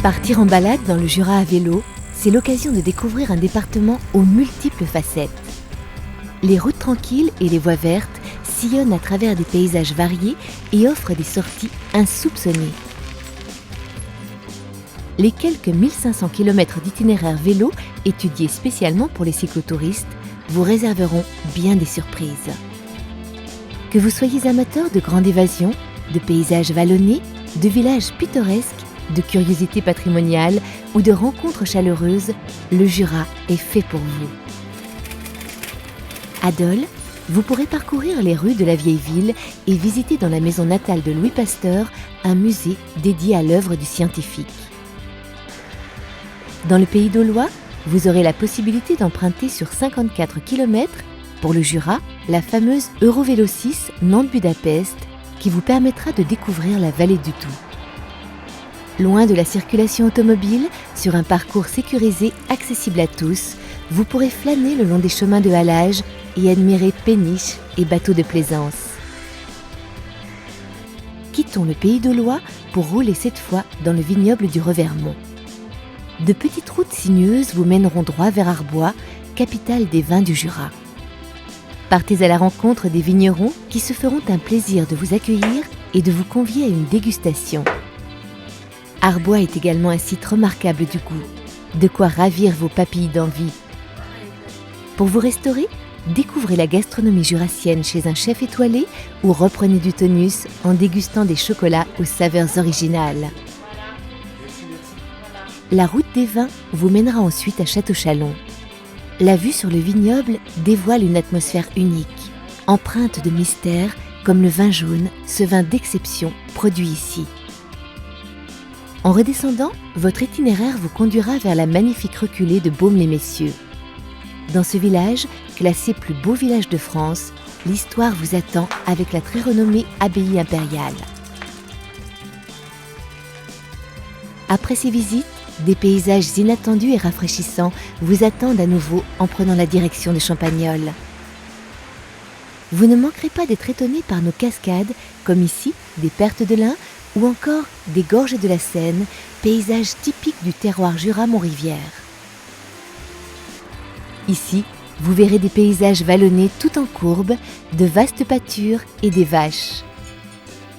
Partir en balade dans le Jura à vélo, c'est l'occasion de découvrir un département aux multiples facettes. Les routes tranquilles et les voies vertes sillonnent à travers des paysages variés et offrent des sorties insoupçonnées. Les quelques 1500 km d'itinéraire vélo étudiés spécialement pour les cyclotouristes vous réserveront bien des surprises. Que vous soyez amateur de grande évasion, de paysages vallonnés, de villages pittoresques, de curiosités patrimoniales ou de rencontres chaleureuses, le Jura est fait pour vous. À Dole, vous pourrez parcourir les rues de la vieille ville et visiter dans la maison natale de Louis Pasteur un musée dédié à l'œuvre du scientifique. Dans le pays dolois, vous aurez la possibilité d'emprunter sur 54 km, pour le Jura, la fameuse Eurovélo 6 Nantes-Budapest qui vous permettra de découvrir la vallée du Doubs. Loin de la circulation automobile, sur un parcours sécurisé accessible à tous, vous pourrez flâner le long des chemins de halage et admirer péniches et bateaux de plaisance. Quittons le pays dolois pour rouler cette fois dans le vignoble du Revermont. De petites routes sinueuses vous mèneront droit vers Arbois, capitale des vins du Jura. Partez à la rencontre des vignerons qui se feront un plaisir de vous accueillir et de vous convier à une dégustation. Arbois est également un site remarquable du goût, de quoi ravir vos papilles d'envie. Pour vous restaurer, découvrez la gastronomie jurassienne chez un chef étoilé ou reprenez du tonus en dégustant des chocolats aux saveurs originales. La route des vins vous mènera ensuite à Château-Chalon. La vue sur le vignoble dévoile une atmosphère unique, empreinte de mystère comme le vin jaune, ce vin d'exception produit ici. En redescendant, votre itinéraire vous conduira vers la magnifique reculée de Baume-les-Messieurs. Dans ce village, classé plus beau village de France, l'histoire vous attend avec la très renommée abbaye impériale. Après ces visites, des paysages inattendus et rafraîchissants vous attendent à nouveau en prenant la direction de Champagnole. Vous ne manquerez pas d'être étonné par nos cascades, comme ici, des pertes de lin ou encore des gorges de la Seine, paysages typiques du terroir Jura-Mont-Rivière. Ici, vous verrez des paysages vallonnés tout en courbe, de vastes pâtures et des vaches.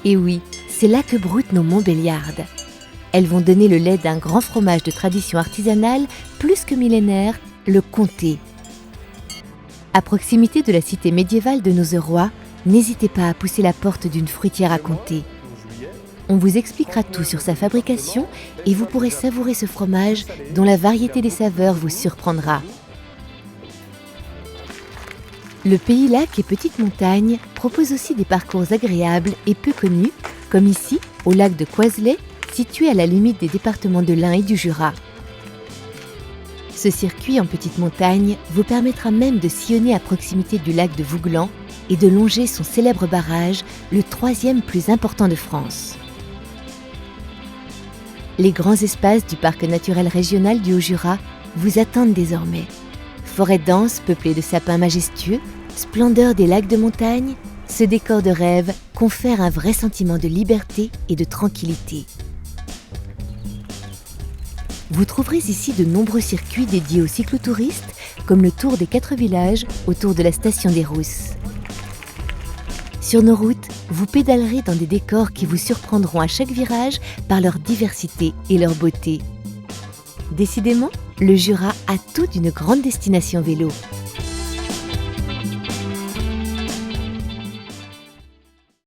Et oui, c'est là que broutent nos Montbéliardes. Elles vont donner le lait d'un grand fromage de tradition artisanale plus que millénaire, le comté. À proximité de la cité médiévale de Nozeroy, n'hésitez pas à pousser la porte d'une fruitière à comté. On vous expliquera tout sur sa fabrication et vous pourrez savourer ce fromage dont la variété des saveurs vous surprendra. Le Pays Lac et Petite Montagne propose aussi des parcours agréables et peu connus, comme ici, au lac de Coiselet, situé à la limite des départements de l'Ain et du Jura. Ce circuit en petite montagne vous permettra même de sillonner à proximité du lac de Vouglan et de longer son célèbre barrage, le 3e plus important de France. Les grands espaces du parc naturel régional du Haut-Jura vous attendent désormais. Forêts denses peuplées de sapins majestueux, splendeur des lacs de montagne, ce décor de rêve confère un vrai sentiment de liberté et de tranquillité. Vous trouverez ici de nombreux circuits dédiés aux cyclotouristes, comme le Tour des 4 villages autour de la station des Rousses. Sur nos routes, vous pédalerez dans des décors qui vous surprendront à chaque virage par leur diversité et leur beauté. Décidément, le Jura a tout d'une grande destination vélo.